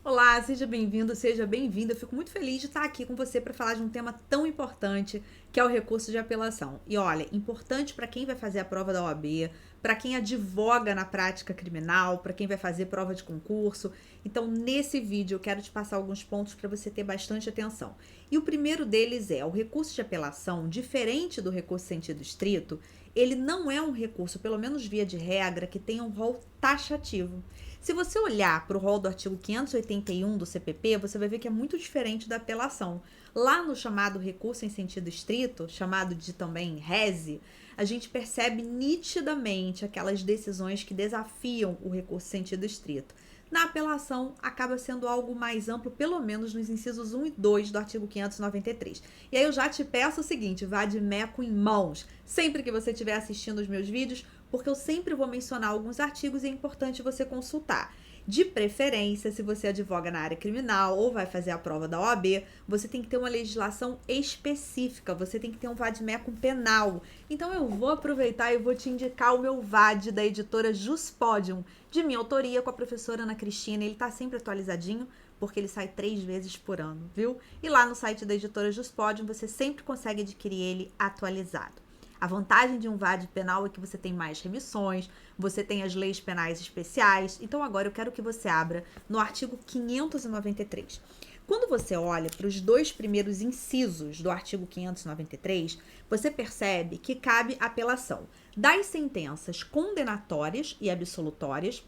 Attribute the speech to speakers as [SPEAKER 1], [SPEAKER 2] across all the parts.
[SPEAKER 1] Olá, seja bem-vindo, seja bem-vinda. Eu fico muito feliz de estar aqui com você para falar de um tema tão importante que é o recurso de apelação. E olha, importante para quem vai fazer a prova da OAB, para quem advoga na prática criminal, para quem vai fazer prova de concurso. Então, nesse vídeo eu quero te passar alguns pontos para você ter bastante atenção. E o primeiro deles é o recurso de apelação, diferente do recurso sentido estrito, ele não é um recurso, pelo menos via de regra, que tenha um rol taxativo. Se você olhar para o rol do artigo 581 do CPP, você vai ver que é muito diferente da apelação. Lá no chamado recurso em sentido estrito, chamado de também rese, a gente percebe nitidamente aquelas decisões que desafiam o recurso em sentido estrito. Na apelação, acaba sendo algo mais amplo, pelo menos nos incisos 1 e 2 do artigo 593. E aí eu já te peço o seguinte, vá de meco em mãos, sempre que você estiver assistindo os meus vídeos, porque eu sempre vou mencionar alguns artigos e é importante você consultar. De preferência, se você advoga na área criminal ou vai fazer a prova da OAB, você tem que ter uma legislação específica, você tem que ter um vade-mecum penal. Então eu vou aproveitar e vou te indicar o meu VAD da editora Juspodium, de minha autoria com a professora Ana Cristina. Ele tá sempre atualizadinho, porque ele sai 3 vezes por ano, viu? E lá no site da editora Juspodium você sempre consegue adquirir ele atualizado. A vantagem de um VAD penal é que você tem mais remissões, você tem as leis penais especiais. Então agora eu quero que você abra no artigo 593. Quando você olha para os dois primeiros incisos do artigo 593, você percebe que cabe apelação das sentenças condenatórias e absolutórias,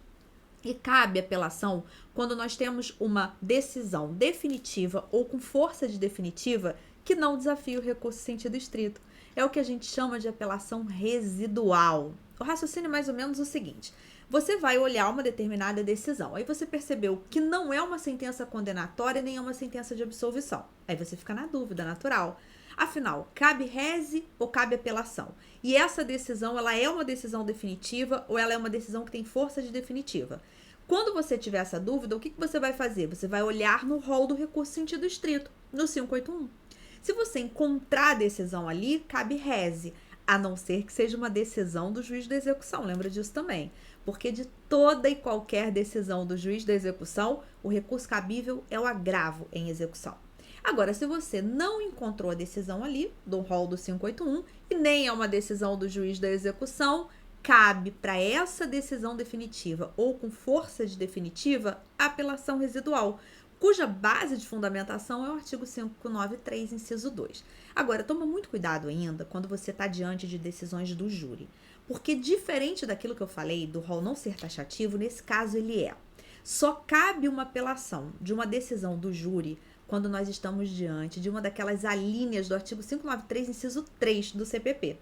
[SPEAKER 1] e cabe apelação quando nós temos uma decisão definitiva ou com força de definitiva que não desafia o recurso em sentido estrito. É o que a gente chama de apelação residual. O raciocínio é mais ou menos o seguinte: você vai olhar uma determinada decisão, aí você percebeu que não é uma sentença condenatória nem é uma sentença de absolvição. Aí você fica na dúvida, natural. Afinal, cabe rese ou cabe apelação? E essa decisão, ela é uma decisão definitiva ou ela é uma decisão que tem força de definitiva? Quando você tiver essa dúvida, o que você vai fazer? Você vai olhar no rol do recurso sentido estrito, no 581. Se você encontrar a decisão ali, cabe rese, a não ser que seja uma decisão do juiz da execução. Lembra disso também. Porque de toda e qualquer decisão do juiz da execução, o recurso cabível é o agravo em execução. Agora, se você não encontrou a decisão ali, do rol do 581, e nem é uma decisão do juiz da execução, cabe para essa decisão definitiva ou com força de definitiva, apelação residual, cuja base de fundamentação é o artigo 593, inciso 2. Agora, toma muito cuidado ainda quando você está diante de decisões do júri, porque diferente daquilo que eu falei, do rol não ser taxativo, nesse caso ele é. Só cabe uma apelação de uma decisão do júri quando nós estamos diante de uma daquelas alíneas do artigo 593, inciso 3 do CPP.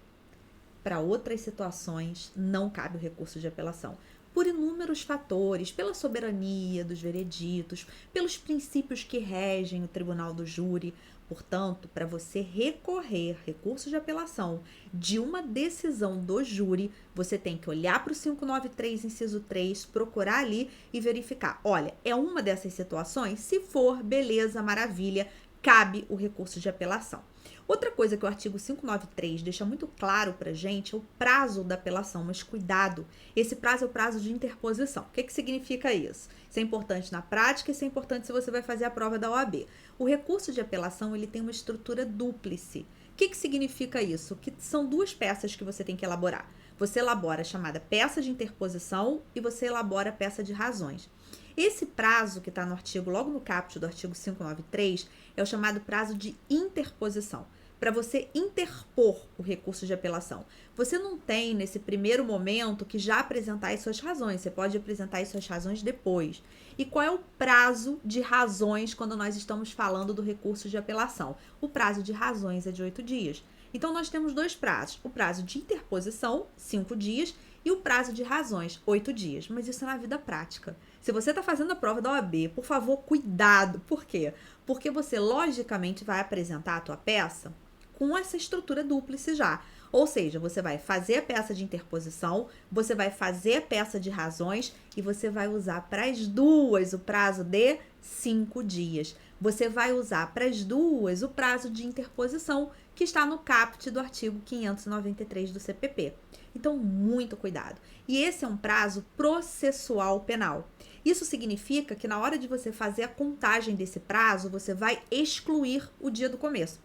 [SPEAKER 1] Para outras situações, não cabe o recurso de apelação, por inúmeros fatores, pela soberania dos vereditos, pelos princípios que regem o tribunal do júri. Portanto, para você recorrer recurso de apelação de uma decisão do júri, você tem que olhar para o 593, inciso 3, procurar ali e verificar. Olha, é uma dessas situações? Se for, beleza, maravilha, cabe o recurso de apelação. Outra coisa que o artigo 593 deixa muito claro pra gente é o prazo da apelação, mas cuidado, esse prazo é o prazo de interposição. O que significa isso? Isso é importante na prática e isso é importante se você vai fazer a prova da OAB. O recurso de apelação, ele tem uma estrutura dúplice. O que significa isso? Que são duas peças que você tem que elaborar. Você elabora a chamada peça de interposição e você elabora a peça de razões. Esse prazo que está no artigo, logo no caput do artigo 593, é o chamado prazo de interposição, para você interpor o recurso de apelação. Você não tem, nesse primeiro momento, que já apresentar as suas razões, você pode apresentar as suas razões depois. E qual é o prazo de razões quando nós estamos falando do recurso de apelação? O prazo de razões é de 8 dias. Então, nós temos dois prazos, o prazo de interposição, 5 dias, e o prazo de razões, 8 dias. Mas isso é na vida prática. Se você está fazendo a prova da OAB, por favor, cuidado. Por quê? Porque você, logicamente, vai apresentar a tua peça com essa estrutura dúplice já. Ou seja, você vai fazer a peça de interposição, você vai fazer a peça de razões e você vai usar para as duas o prazo de 5 dias. Você vai usar para as duas o prazo de interposição que está no caput do artigo 593 do CPP. Então, muito cuidado. E esse é um prazo processual penal. Isso significa que na hora de você fazer a contagem desse prazo, você vai excluir o dia do começo.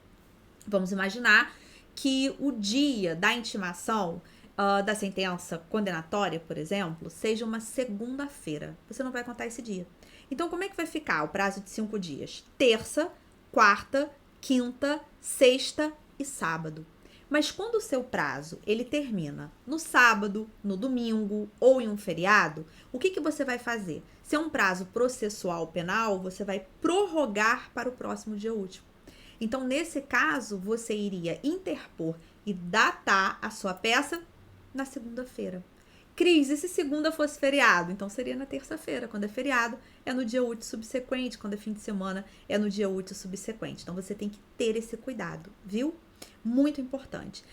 [SPEAKER 1] Vamos imaginar que o dia da intimação da sentença condenatória, por exemplo, seja uma segunda-feira. Você não vai contar esse dia. Então, como é que vai ficar o prazo de 5 dias? Terça, quarta, quinta, sexta e sábado. Mas quando o seu prazo ele termina no sábado, no domingo ou em um feriado, o que você vai fazer? Se é um prazo processual penal, você vai prorrogar para o próximo dia útil. Então, nesse caso, você iria interpor e datar a sua peça na segunda-feira. Cris, e se segunda fosse feriado? Então seria na terça-feira. Quando é feriado, é no dia útil subsequente. Quando é fim de semana, é no dia útil subsequente. Então você tem que ter esse cuidado, viu? Muito importante.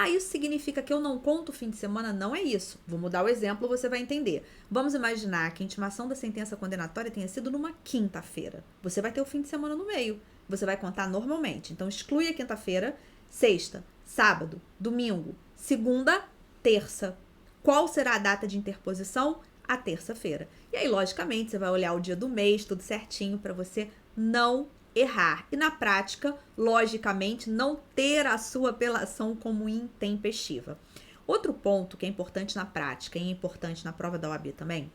[SPEAKER 1] Isso significa que eu não conto o fim de semana? Não é isso. Vou mudar o exemplo, você vai entender. Vamos imaginar que a intimação da sentença condenatória tenha sido numa quinta-feira. Você vai ter o fim de semana no meio. Você vai contar normalmente. Então exclui a quinta-feira, sexta, sábado, domingo, segunda, terça. Qual será a data de interposição? A terça-feira. E aí, logicamente, você vai olhar o dia do mês, tudo certinho, para você não errar. E na prática, logicamente, não ter a sua apelação como intempestiva. Outro ponto que é importante na prática e é importante na prova da OAB também,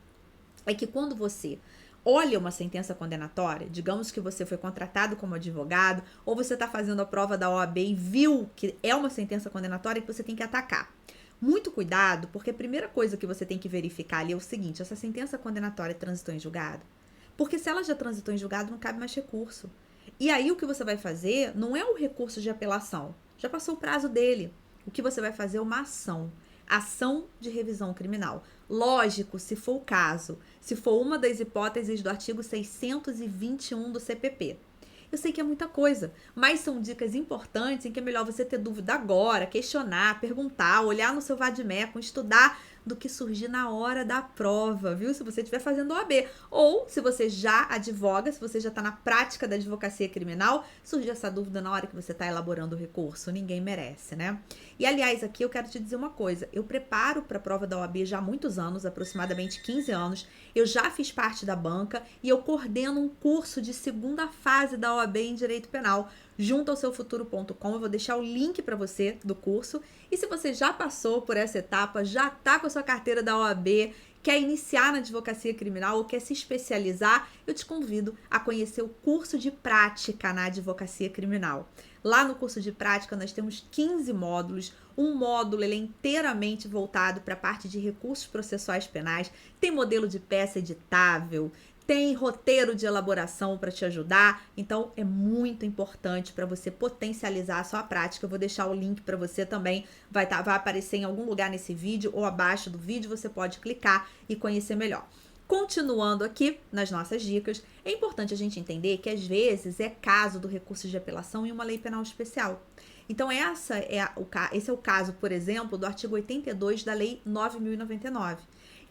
[SPEAKER 1] é que quando você olha uma sentença condenatória, digamos que você foi contratado como advogado, ou você está fazendo a prova da OAB e viu que é uma sentença condenatória que você tem que atacar. Muito cuidado, porque a primeira coisa que você tem que verificar ali é o seguinte: essa sentença condenatória transitou em julgado? Porque se ela já transitou em julgado, não cabe mais recurso. E aí o que você vai fazer não é o recurso de apelação, já passou o prazo dele. O que você vai fazer é uma ação de revisão criminal. Lógico, se for o caso, se for uma das hipóteses do artigo 621 do CPP. Eu sei que é muita coisa, mas são dicas importantes em que é melhor você ter dúvida agora, questionar, perguntar, olhar no seu vade-mecum, estudar, do que surgir na hora da prova, viu? Se você estiver fazendo OAB. Ou, se você já advoga, se você já está na prática da advocacia criminal, surgir essa dúvida na hora que você está elaborando o recurso. Ninguém merece, né? E, aliás, aqui eu quero te dizer uma coisa. Eu preparo para a prova da OAB já há muitos anos, aproximadamente 15 anos. Eu já fiz parte da banca e eu coordeno um curso de segunda fase da OAB em Direito Penal, junto ao seufuturo.com. Eu vou deixar o link para você do curso. E se você já passou por essa etapa, já está com a sua carteira da OAB, quer iniciar na advocacia criminal ou quer se especializar, eu te convido a conhecer o curso de prática na advocacia criminal. Lá no curso de prática nós temos 15 módulos. Um módulo ele é inteiramente voltado para a parte de recursos processuais penais, tem modelo de peça editável, tem roteiro de elaboração para te ajudar, então é muito importante para você potencializar a sua prática. Eu vou deixar o link para você também, vai aparecer em algum lugar nesse vídeo ou abaixo do vídeo, você pode clicar e conhecer melhor. Continuando aqui nas nossas dicas, é importante a gente entender que às vezes é caso do recurso de apelação em uma lei penal especial. Então esse é o caso, por exemplo, do artigo 82 da Lei 9.099.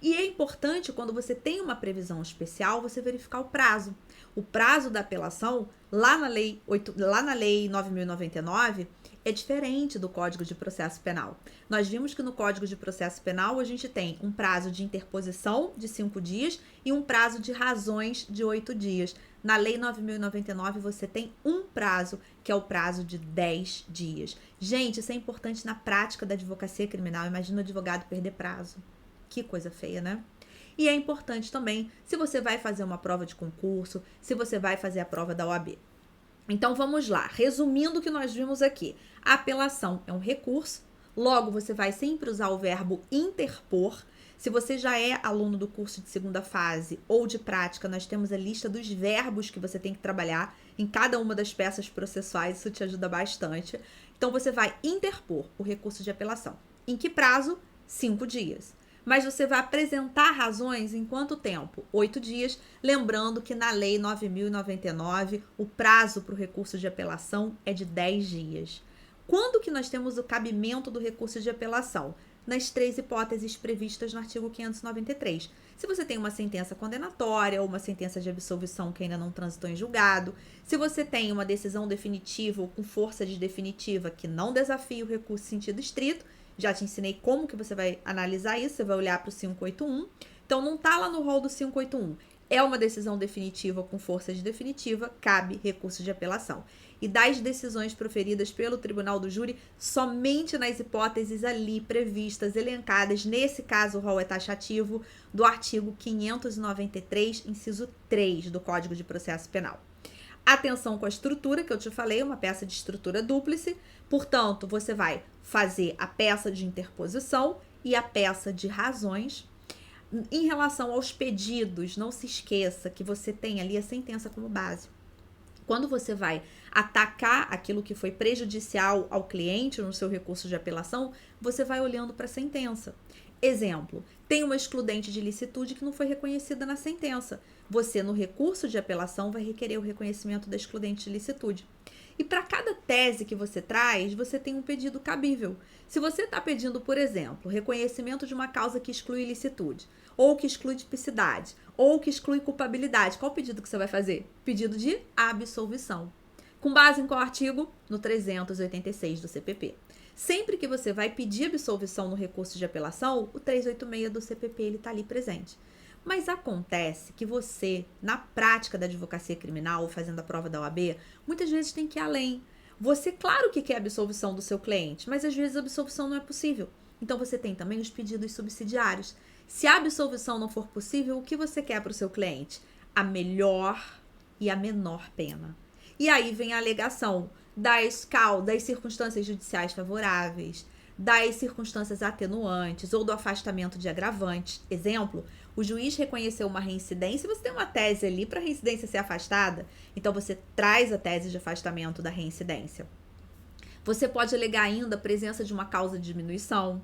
[SPEAKER 1] E é importante, quando você tem uma previsão especial, você verificar o prazo. O prazo da apelação, lá na Lei 9.099, é diferente do Código de Processo Penal. Nós vimos que no Código de Processo Penal, a gente tem um prazo de interposição de 5 dias e um prazo de razões de 8 dias. Na Lei 9.099, você tem um prazo, que é o prazo de 10 dias. Gente, isso é importante na prática da advocacia criminal. Imagina o advogado perder prazo. Que coisa feia, né? E é importante também se você vai fazer uma prova de concurso, se você vai fazer a prova da OAB. Então vamos lá, resumindo o que nós vimos aqui. A apelação é um recurso, logo você vai sempre usar o verbo interpor. Se você já é aluno do curso de segunda fase ou de prática, nós temos a lista dos verbos que você tem que trabalhar em cada uma das peças processuais, isso te ajuda bastante. Então você vai interpor o recurso de apelação. Em que prazo? 5 dias. Mas você vai apresentar razões em quanto tempo? 8 dias, lembrando que na Lei 9.099, o prazo para o recurso de apelação é de 10 dias. Quando que nós temos o cabimento do recurso de apelação? Nas 3 hipóteses previstas no artigo 593. Se você tem uma sentença condenatória ou uma sentença de absolvição que ainda não transitou em julgado, se você tem uma decisão definitiva ou com força de definitiva que não desafia o recurso em sentido estrito, já te ensinei como que você vai analisar isso, você vai olhar para o 581. Então, não está lá no rol do 581. É uma decisão definitiva com força de definitiva, cabe recurso de apelação. E das decisões proferidas pelo tribunal do júri, somente nas hipóteses ali previstas, elencadas, nesse caso o rol é taxativo, do artigo 593, inciso 3 do Código de Processo Penal. Atenção com a estrutura, que eu te falei, uma peça de estrutura dúplice. Portanto, você vai fazer a peça de interposição e a peça de razões. Em relação aos pedidos, não se esqueça que você tem ali a sentença como base. Quando você vai atacar aquilo que foi prejudicial ao cliente no seu recurso de apelação, você vai olhando para a sentença. Exemplo, tem uma excludente de licitude que não foi reconhecida na sentença. Você, no recurso de apelação, vai requerer o reconhecimento da excludente de licitude. E para cada tese que você traz, você tem um pedido cabível. Se você está pedindo, por exemplo, reconhecimento de uma causa que exclui ilicitude, ou que exclui tipicidade, ou que exclui culpabilidade, qual o pedido que você vai fazer? Pedido de absolvição. Com base em qual artigo? No 386 do CPP. Sempre que você vai pedir absolvição no recurso de apelação, o 386 do CPP ele está ali presente. Mas acontece que você, na prática da advocacia criminal, fazendo a prova da OAB, muitas vezes tem que ir além. Você, claro que quer a absolvição do seu cliente, mas às vezes a absolvição não é possível. Então você tem também os pedidos subsidiários. Se a absolvição não for possível, o que você quer para o seu cliente? A melhor e a menor pena. E aí vem a alegação das circunstâncias judiciais favoráveis, das circunstâncias atenuantes ou do afastamento de agravantes. Exemplo, o juiz reconheceu uma reincidência e você tem uma tese ali para a reincidência ser afastada, então você traz a tese de afastamento da reincidência. Você pode alegar ainda a presença de uma causa de diminuição.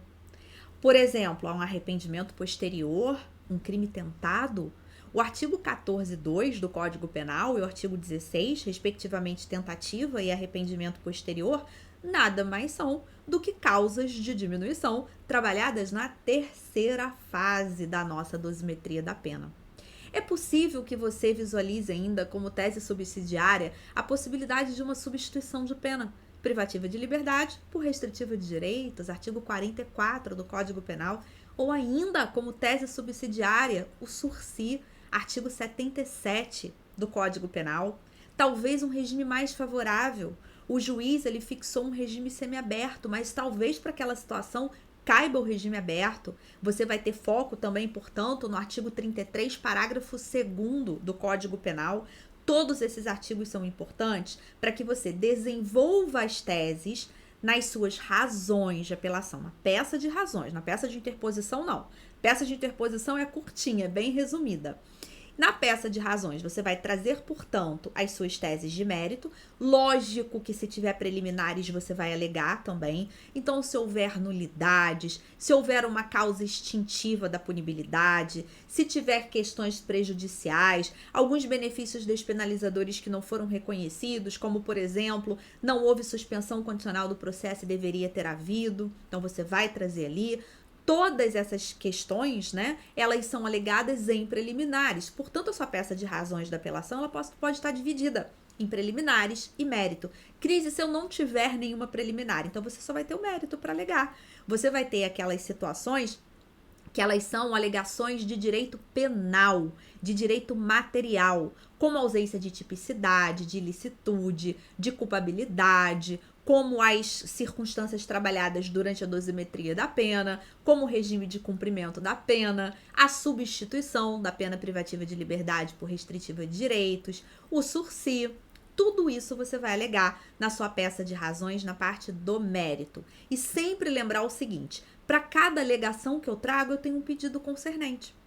[SPEAKER 1] Por exemplo, há um arrependimento posterior, um crime tentado. O artigo 14.2 do Código Penal e o artigo 16, respectivamente tentativa e arrependimento posterior, nada mais são do que causas de diminuição trabalhadas na terceira fase da nossa dosimetria da pena. É possível que você visualize ainda como tese subsidiária a possibilidade de uma substituição de pena, privativa de liberdade por restritiva de direitos, artigo 44 do Código Penal, ou ainda como tese subsidiária o sursi, artigo 77 do Código Penal, talvez um regime mais favorável. O juiz ele fixou um regime semiaberto, mas talvez para aquela situação caiba o regime aberto. Você vai ter foco também, portanto, no artigo 33, parágrafo 2º do Código Penal. Todos esses artigos são importantes para que você desenvolva as teses nas suas razões de apelação, na peça de razões, na peça de interposição não. Peça de interposição é curtinha, bem resumida. Na peça de razões, você vai trazer, portanto, as suas teses de mérito. Lógico que se tiver preliminares, você vai alegar também. Então, se houver nulidades, se houver uma causa extintiva da punibilidade, se tiver questões prejudiciais, alguns benefícios despenalizadores que não foram reconhecidos, como, por exemplo, não houve suspensão condicional do processo e deveria ter havido. Então, você vai trazer ali. Todas essas questões, né, elas são alegadas em preliminares. Portanto, a sua peça de razões da apelação ela pode estar dividida em preliminares e mérito. Crise se eu não tiver nenhuma preliminar. Então, você só vai ter o mérito para alegar. Você vai ter aquelas situações que elas são alegações de direito penal, de direito material, como ausência de tipicidade, de ilicitude, de culpabilidade, como as circunstâncias trabalhadas durante a dosimetria da pena, como o regime de cumprimento da pena, a substituição da pena privativa de liberdade por restritiva de direitos, o sursi. Tudo isso você vai alegar na sua peça de razões na parte do mérito. E sempre lembrar o seguinte, para cada alegação que eu trago, eu tenho um pedido concernente.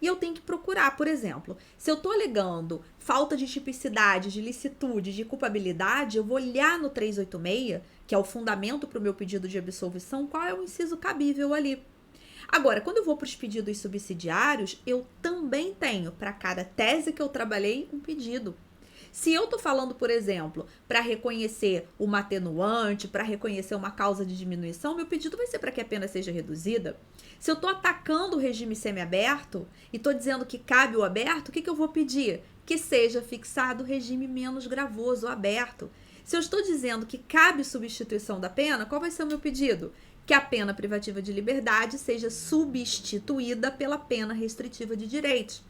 [SPEAKER 1] E eu tenho que procurar, por exemplo, se eu estou alegando falta de tipicidade, de licitude, de culpabilidade, eu vou olhar no 386, que é o fundamento para o meu pedido de absolvição, qual é o inciso cabível ali. Agora, quando eu vou para os pedidos subsidiários, eu também tenho, para cada tese que eu trabalhei, um pedido. Se eu estou falando, por exemplo, para reconhecer uma atenuante, para reconhecer uma causa de diminuição, meu pedido vai ser para que a pena seja reduzida. Se eu estou atacando o regime semiaberto e estou dizendo que cabe o aberto, o que eu vou pedir? Que seja fixado o regime menos gravoso, o aberto. Se eu estou dizendo que cabe substituição da pena, qual vai ser o meu pedido? Que a pena privativa de liberdade seja substituída pela pena restritiva de direitos.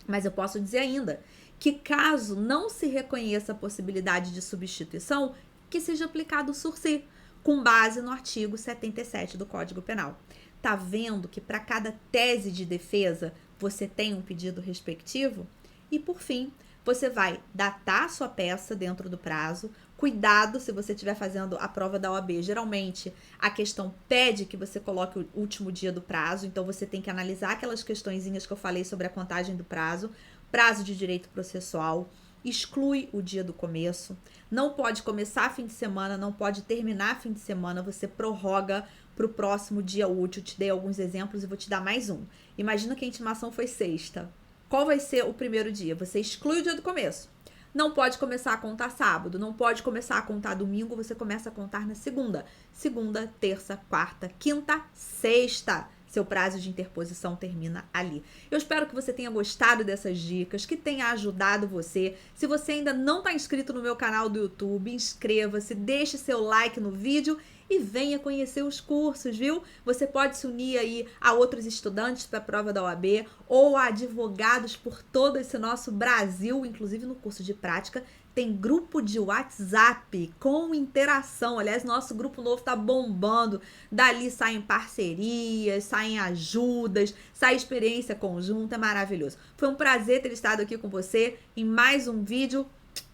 [SPEAKER 1] Mas eu posso dizer ainda que caso não se reconheça a possibilidade de substituição, que seja aplicado o sursi, com base no artigo 77 do Código Penal. Tá vendo que para cada tese de defesa você tem um pedido respectivo? E por fim, você vai datar a sua peça dentro do prazo. Cuidado se você estiver fazendo a prova da OAB. Geralmente, a questão pede que você coloque o último dia do prazo, então você tem que analisar aquelas questõezinhas que eu falei sobre a contagem do prazo, prazo de direito processual, exclui o dia do começo, não pode começar fim de semana, não pode terminar fim de semana, você prorroga para o próximo dia útil. Te dei alguns exemplos e vou te dar mais um. Imagina que a intimação foi sexta. Qual vai ser o primeiro dia? Você exclui o dia do começo. Não pode começar a contar sábado, não pode começar a contar domingo, você começa a contar na segunda. Segunda, terça, quarta, quinta, sexta. Seu prazo de interposição termina ali. Eu espero que você tenha gostado dessas dicas, que tenha ajudado você. Se você ainda não está inscrito no meu canal do YouTube, inscreva-se, deixe seu like no vídeo e venha conhecer os cursos, viu? Você pode se unir aí a outros estudantes para a prova da OAB ou a advogados por todo esse nosso Brasil, inclusive no curso de prática. Tem grupo de WhatsApp com interação. Aliás, nosso grupo novo tá bombando. Dali saem parcerias, saem ajudas, sai experiência conjunta. É maravilhoso. Foi um prazer ter estado aqui com você em mais um vídeo.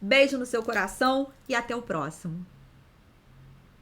[SPEAKER 1] Beijo no seu coração e até o próximo.